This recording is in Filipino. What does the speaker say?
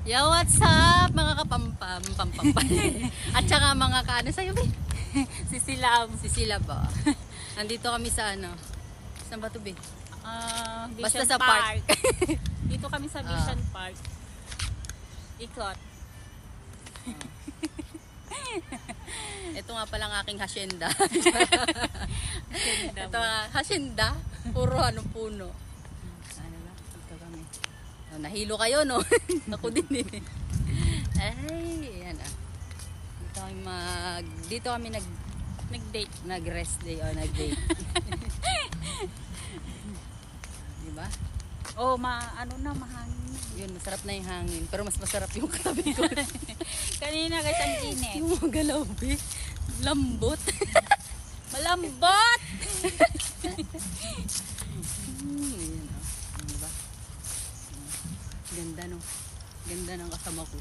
Yo, what's up mga kapampam, pampampam. At saka mga kaano sa'yo, be? Sisilab. Sisilab ba? Nandito kami sa ano? Saan ba to, be? Basta Vision sa park. Dito kami sa Vision Park. Ikot. Ito nga palang aking hacienda. Ganda Ito mo. nga, hacienda. Puro ano, puno. Ano ba? Dito kami. Oh, nahilo kayo, no? Ako din eh. Ay, yan ah. Dito kami Nag-date. nag-rest day o nag-date. Diba? Oh, mahangin na. Yun, masarap na yung hangin. Pero mas masarap yung katabi ko. Kanina kasi ang init. Yung mga galabi. Lambot. Malambot! Yun, oh. Diba? Ganda no. Ganda ng kasama ko.